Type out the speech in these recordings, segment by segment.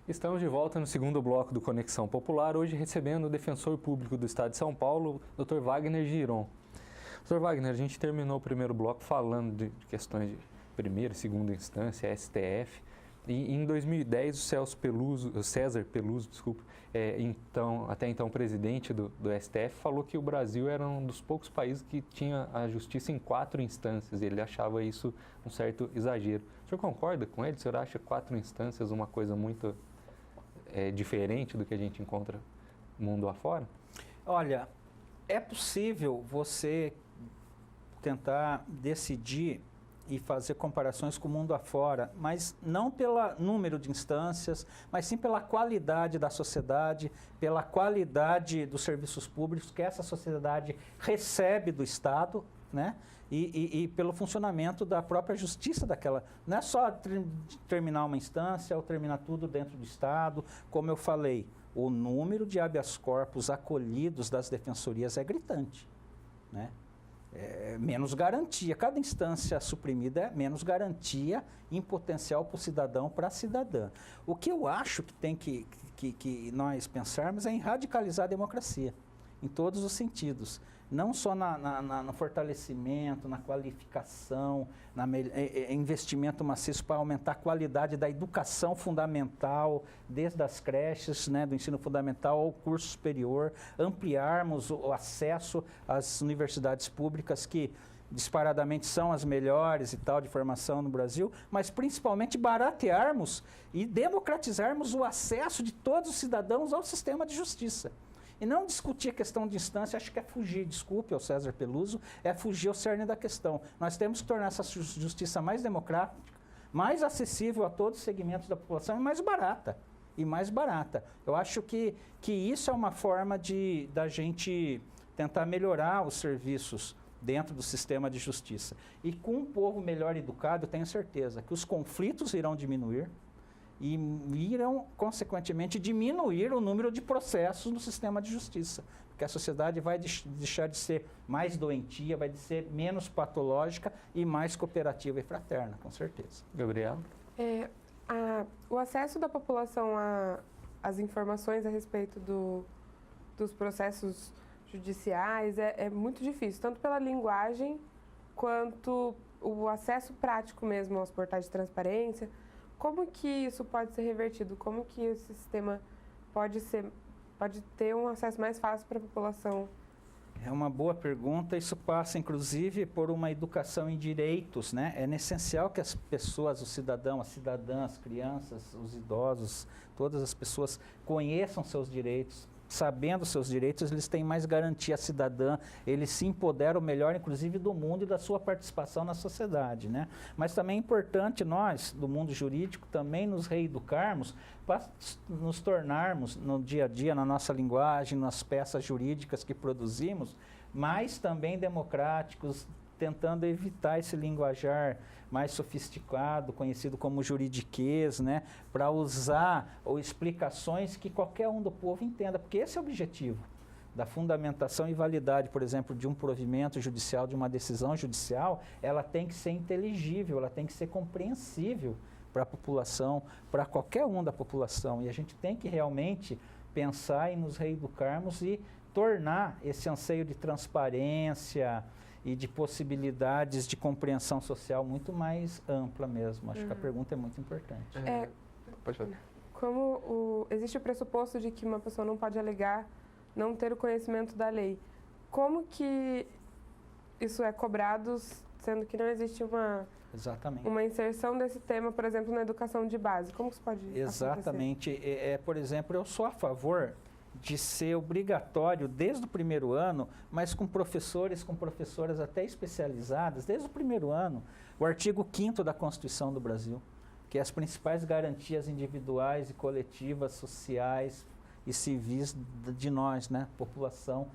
Estamos de volta no segundo bloco do Conexão Popular, hoje recebendo o defensor público do Estado de São Paulo, Dr. Wagner Giron. Dr. Wagner, a gente terminou o primeiro bloco falando de questões de primeira e segunda instância, STF, e em 2010 o César Peluso, até então presidente do STF, falou que o Brasil era um dos poucos países que tinha a justiça em 4 instâncias, e ele achava isso um certo exagero. O senhor concorda com ele? O senhor acha 4 instâncias uma coisa muito diferente do que a gente encontra mundo afora? Olha, é possível você tentar decidir e fazer comparações com o mundo afora, mas não pelo número de instâncias, mas sim pela qualidade da sociedade, pela qualidade dos serviços públicos que essa sociedade recebe do Estado, né? E pelo funcionamento da própria justiça daquela. Não é só terminar uma instância ou terminar tudo dentro do Estado. Como eu falei, o número de habeas corpus acolhidos das defensorias é gritante, né? Menos garantia. Cada instância suprimida é menos garantia em potencial para o cidadão, para a cidadã. O que eu acho que tem que nós pensarmos é em radicalizar a democracia, em todos os sentidos. Não só no fortalecimento, na qualificação, investimento maciço para aumentar a qualidade da educação fundamental, desde as creches, né, do ensino fundamental ao curso superior, ampliarmos o acesso às universidades públicas que disparadamente são as melhores e tal de formação no Brasil, mas principalmente baratearmos e democratizarmos o acesso de todos os cidadãos ao sistema de justiça. E não discutir a questão de instância, acho que é fugir, desculpe ao César Peluso, é fugir ao cerne da questão. Nós temos que tornar essa justiça mais democrática, mais acessível a todos os segmentos da população e mais barata. Eu acho que isso é uma forma da gente tentar melhorar os serviços dentro do sistema de justiça. E com um povo melhor educado, eu tenho certeza que os conflitos irão diminuir, e irão, consequentemente, diminuir o número de processos no sistema de justiça. Porque a sociedade vai deixar de ser mais doentia, vai ser menos patológica e mais cooperativa e fraterna, com certeza. Gabriela? O acesso da população às informações a respeito dos processos judiciais é muito difícil, tanto pela linguagem quanto o acesso prático mesmo aos portais de transparência. Como que isso pode ser revertido? Como que esse sistema pode ter um acesso mais fácil para a população? É uma boa pergunta. Isso passa, inclusive, por uma educação em direitos, né? É essencial que as pessoas, o cidadão, as cidadãs, as crianças, os idosos, todas as pessoas conheçam seus direitos. Sabendo seus direitos, eles têm mais garantia cidadã, eles se empoderam melhor, inclusive, do mundo e da sua participação na sociedade, né? Mas também é importante nós, do mundo jurídico, também nos reeducarmos para nos tornarmos, no dia a dia, na nossa linguagem, nas peças jurídicas que produzimos, mais também democráticos, tentando evitar esse linguajar mais sofisticado, conhecido como juridiquês, né, para usar explicações que qualquer um do povo entenda, porque esse é o objetivo da fundamentação e validade, por exemplo, de um provimento judicial, de uma decisão judicial. Ela tem que ser inteligível, ela tem que ser compreensível para a população, para qualquer um da população, e a gente tem que realmente pensar em nos reeducarmos e tornar esse anseio de transparência e de possibilidades de compreensão social muito mais ampla mesmo. Acho que a pergunta é muito importante. Pode falar. Existe o pressuposto de que uma pessoa não pode alegar não ter o conhecimento da lei. Como que isso é cobrado, sendo que não existe uma inserção desse tema, por exemplo, na educação de base? Como isso pode acontecer? Exatamente. Por exemplo, eu sou a favor de ser obrigatório desde o primeiro ano, mas com professores, com professoras até especializadas, desde o primeiro ano, o artigo 5º da Constituição do Brasil, que é as principais garantias individuais e coletivas, sociais e civis de nós, né, população.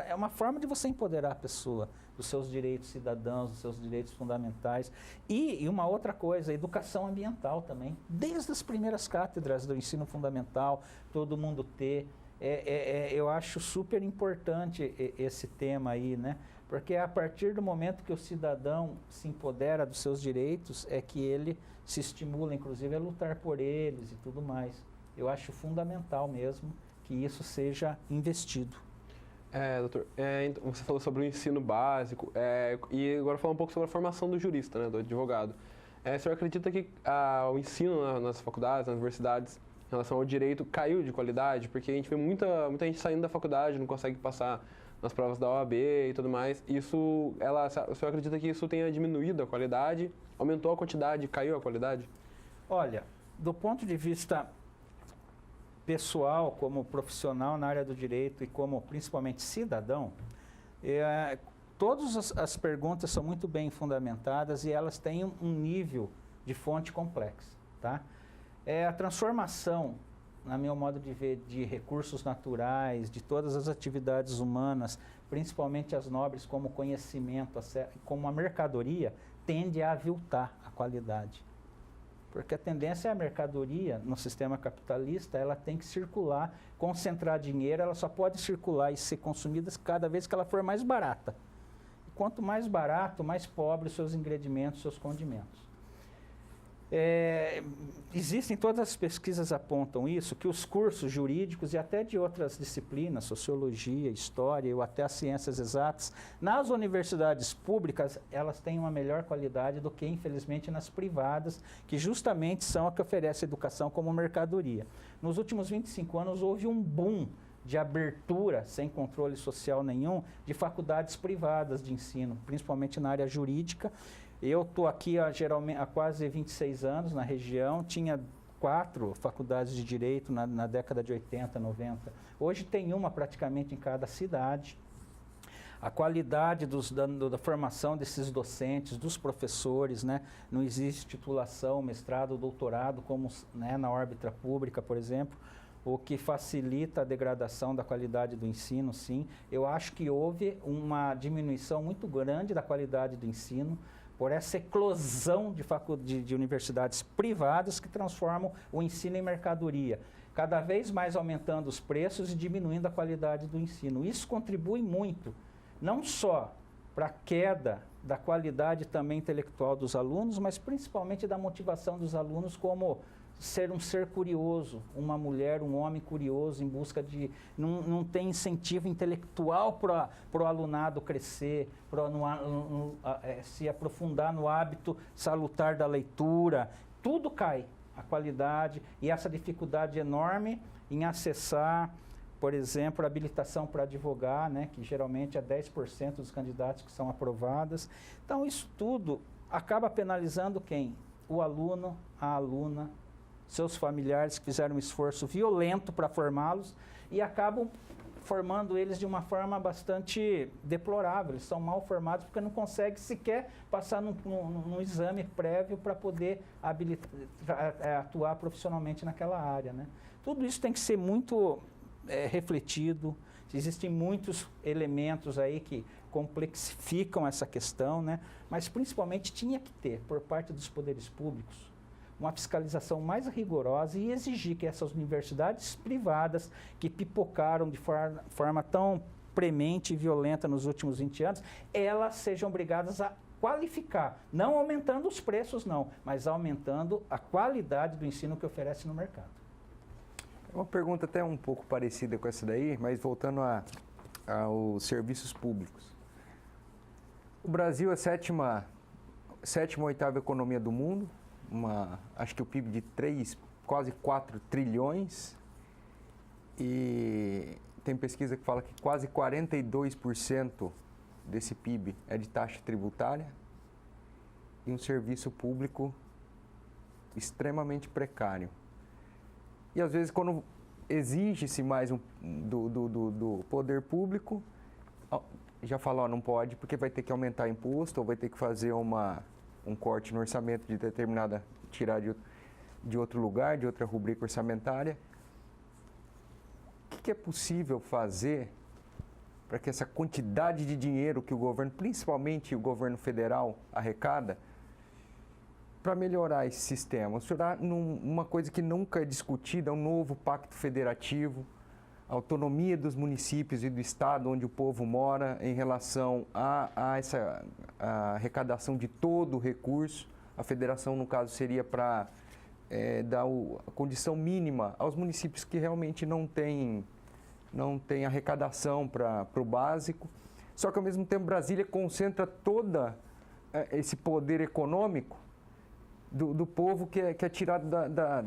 É uma forma de você empoderar a pessoa dos seus direitos cidadãos, dos seus direitos fundamentais. E uma outra coisa, educação ambiental também. Desde as primeiras cátedras do ensino fundamental, todo mundo ter. Eu acho super importante esse tema aí, né? Porque é a partir do momento que o cidadão se empodera dos seus direitos é que ele se estimula, inclusive, a lutar por eles e tudo mais. Eu acho fundamental mesmo que isso seja investido. Doutor, então, você falou sobre o ensino básico e agora falar um pouco sobre a formação do jurista, né, do advogado. O senhor acredita que o ensino nas faculdades, nas universidades, em relação ao direito, caiu de qualidade? Porque a gente vê muita gente saindo da faculdade, não consegue passar nas provas da OAB e tudo mais. O senhor acredita que isso tenha diminuído a qualidade, aumentou a quantidade, caiu a qualidade? Olha, do ponto de vista pessoal, como profissional na área do direito e como principalmente cidadão, todas as perguntas são muito bem fundamentadas e elas têm um nível de fonte complexa, tá? A transformação, na meu modo de ver, de recursos naturais, de todas as atividades humanas, principalmente as nobres como conhecimento, como a mercadoria, tende a aviltar a qualidade. Porque a tendência é a mercadoria, no sistema capitalista, ela tem que circular, concentrar dinheiro, ela só pode circular e ser consumida cada vez que ela for mais barata. Quanto mais barato, mais pobre os seus ingredientes, seus condimentos. Existem, todas as pesquisas apontam isso, que os cursos jurídicos e até de outras disciplinas, sociologia, história ou até as ciências exatas, nas universidades públicas, elas têm uma melhor qualidade do que, infelizmente, nas privadas, que justamente são a que oferece educação como mercadoria. Nos últimos 25 anos, houve um boom de abertura, sem controle social nenhum, de faculdades privadas de ensino, principalmente na área jurídica. Eu estou aqui geralmente há quase 26 anos na região, tinha 4 faculdades de direito na década de 80, 90. Hoje tem uma praticamente em cada cidade. A qualidade da formação desses docentes, dos professores, né? Não existe titulação, mestrado, doutorado, como, né, na órbita pública, por exemplo, o que facilita a degradação da qualidade do ensino, sim. Eu acho que houve uma diminuição muito grande da qualidade do ensino, por essa eclosão de universidades privadas que transformam o ensino em mercadoria, cada vez mais aumentando os preços e diminuindo a qualidade do ensino. Isso contribui muito, não só para a queda da qualidade também intelectual dos alunos, mas principalmente da motivação dos alunos como ser um ser curioso, uma mulher, um homem curioso em busca de... Não tem incentivo intelectual para o alunado crescer, para se aprofundar no hábito salutar da leitura. Tudo cai, a qualidade e essa dificuldade enorme em acessar, por exemplo, a habilitação para advogar, né, que geralmente é 10% dos candidatos que são aprovadas. Então, isso tudo acaba penalizando quem? O aluno, a aluna, seus familiares que fizeram um esforço violento para formá-los e acabam formando eles de uma forma bastante deplorável. Eles são mal formados porque não conseguem sequer passar num exame prévio para poder atuar profissionalmente naquela área, né? Tudo isso tem que ser muito refletido. Existem muitos elementos aí que complexificam essa questão, né? Mas principalmente tinha que ter, por parte dos poderes públicos, uma fiscalização mais rigorosa e exigir que essas universidades privadas que pipocaram de forma tão premente e violenta nos últimos 20 anos, elas sejam obrigadas a qualificar, não aumentando os preços não, mas aumentando a qualidade do ensino que oferece no mercado. Uma pergunta até um pouco parecida com essa daí, mas voltando aos serviços públicos. O Brasil é a sétima ou oitava economia do mundo, acho que o PIB de quase 4 trilhões, e tem pesquisa que fala que quase 42% desse PIB é de taxa tributária e um serviço público extremamente precário. E às vezes quando exige-se mais do poder público, já fala, não pode porque vai ter que aumentar imposto ou vai ter que fazer um corte no orçamento de determinada, tirar de outro lugar, de outra rubrica orçamentária. O que é possível fazer para que essa quantidade de dinheiro que o governo, principalmente o governo federal, arrecada, para melhorar esse sistema? O senhor, uma coisa que nunca é discutida é um novo pacto federativo, autonomia dos municípios e do estado onde o povo mora em relação a essa arrecadação de todo o recurso. A federação, no caso, seria para dar a condição mínima aos municípios que realmente não têm arrecadação para o básico. Só que, ao mesmo tempo, Brasília concentra todo esse poder econômico do povo que é tirado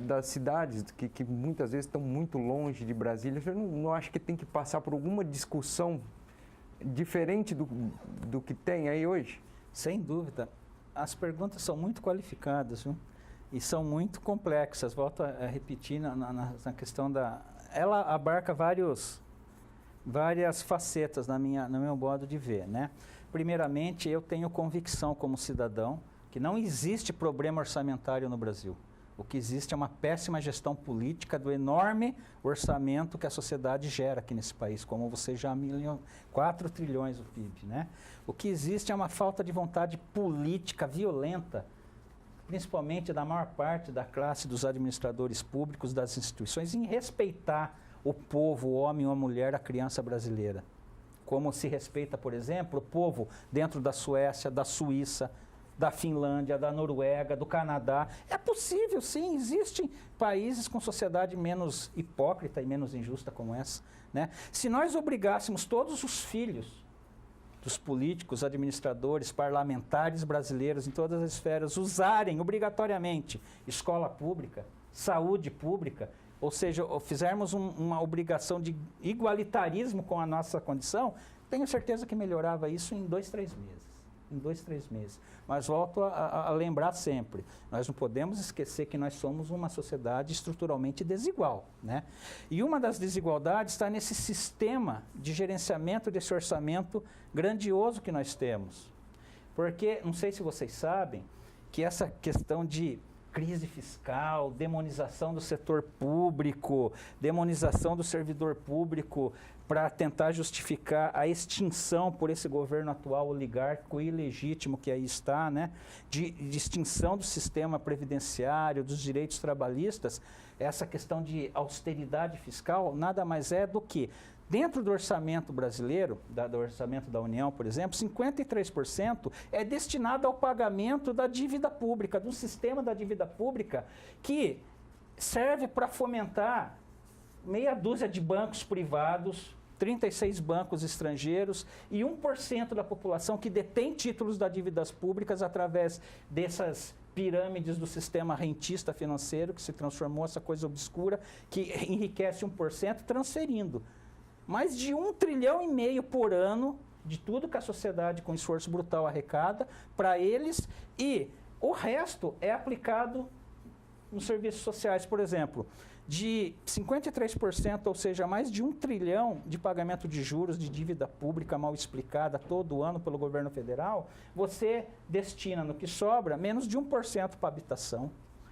das cidades, que muitas vezes estão muito longe de Brasília. Eu não acho que tem que passar por alguma discussão diferente do que tem aí hoje? Sem dúvida. As perguntas são muito qualificadas, viu? E são muito complexas. Volto a repetir na questão da... Ela abarca várias facetas no meu modo de ver, né? Primeiramente, eu tenho convicção como cidadão que não existe problema orçamentário no Brasil. O que existe é uma péssima gestão política do enorme orçamento que a sociedade gera aqui nesse país, como você já 4 trilhões do PIB, né? O que existe é uma falta de vontade política violenta, principalmente da maior parte da classe dos administradores públicos, das instituições, em respeitar o povo, o homem ou a mulher, a criança brasileira. Como se respeita, por exemplo, o povo dentro da Suécia, da Suíça, da Finlândia, da Noruega, do Canadá. É possível, sim, existem países com sociedade menos hipócrita e menos injusta como essa, né? Se nós obrigássemos todos os filhos dos políticos, administradores, parlamentares brasileiros em todas as esferas usarem obrigatoriamente escola pública, saúde pública, ou seja, fizermos uma obrigação de igualitarismo com a nossa condição, tenho certeza que melhorava isso em 2, 3 meses. Em 2, 3 meses. Mas volto a lembrar sempre, nós não podemos esquecer que nós somos uma sociedade estruturalmente desigual, né? E uma das desigualdades está nesse sistema de gerenciamento desse orçamento grandioso que nós temos. Porque, não sei se vocês sabem, que essa questão de crise fiscal, demonização do setor público, demonização do servidor público para tentar justificar a extinção por esse governo atual oligárquico e ilegítimo que aí está, né, de extinção do sistema previdenciário, dos direitos trabalhistas, essa questão de austeridade fiscal nada mais é do que, dentro do orçamento brasileiro, do orçamento da União, por exemplo, 53% é destinado ao pagamento da dívida pública, do sistema da dívida pública, que serve para fomentar meia dúzia de bancos privados, 36 bancos estrangeiros e 1% da população que detém títulos das dívidas públicas através dessas pirâmides do sistema rentista financeiro, que se transformou essa coisa obscura, que enriquece 1%, transferindo mais de 1,5 trilhão por ano de tudo que a sociedade com esforço brutal arrecada para eles, e o resto é aplicado nos serviços sociais, por exemplo, de 53%, ou seja, mais de 1 trilhão de pagamento de juros de dívida pública mal explicada todo ano pelo governo federal, você destina no que sobra menos de 1% para habitação,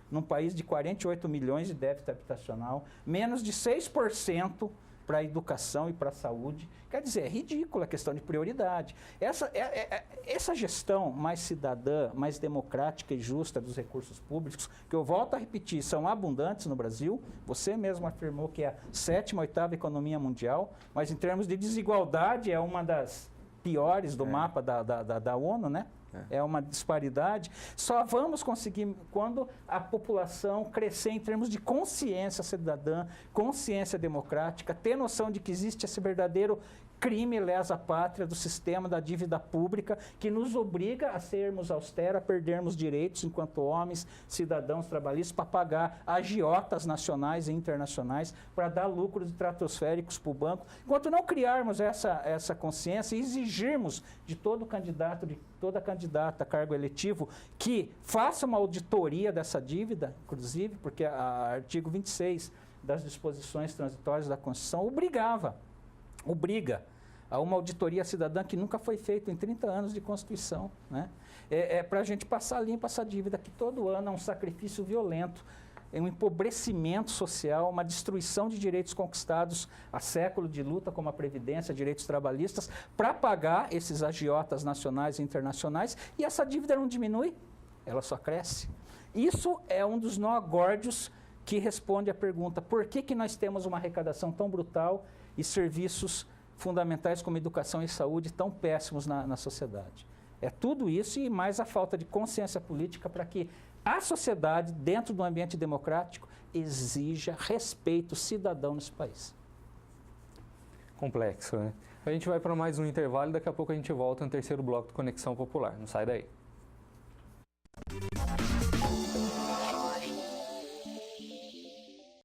num país de 48 milhões de déficit habitacional, menos de 6% para a educação e para a saúde. Quer dizer, é ridícula a questão de prioridade. Essa gestão mais cidadã, mais democrática e justa dos recursos públicos, que eu volto a repetir, são abundantes no Brasil. Você mesmo afirmou que é a 7ª, 8ª economia mundial, mas em termos de desigualdade é uma das piores do mapa da ONU, né? É uma disparidade. Só vamos conseguir quando a população crescer em termos de consciência cidadã, consciência democrática, ter noção de que existe esse verdadeiro crime lesa pátria do sistema da dívida pública, que nos obriga a sermos austeros, a perdermos direitos enquanto homens, cidadãos trabalhistas, para pagar agiotas nacionais e internacionais, para dar lucros estratosféricos para o banco. Enquanto não criarmos essa consciência e exigirmos de todo candidato, de toda candidata a cargo eletivo, que faça uma auditoria dessa dívida, inclusive, porque o artigo 26 das disposições transitórias da Constituição obriga a uma auditoria cidadã que nunca foi feita em 30 anos de Constituição, né? Para a gente passar limpo essa dívida, que todo ano é um sacrifício violento, é um empobrecimento social, uma destruição de direitos conquistados há séculos de luta, como a Previdência, direitos trabalhistas, para pagar esses agiotas nacionais e internacionais, e essa dívida não diminui, ela só cresce. Isso é um dos nó górdios que responde à pergunta: por que nós temos uma arrecadação tão brutal e serviços fundamentais como educação e saúde tão péssimos na sociedade. É tudo isso e mais a falta de consciência política para que a sociedade, dentro do ambiente democrático, exija respeito cidadão nesse país. Complexo, né? A gente vai para mais um intervalo e daqui a pouco a gente volta no terceiro bloco do Conexão Popular. Não sai daí.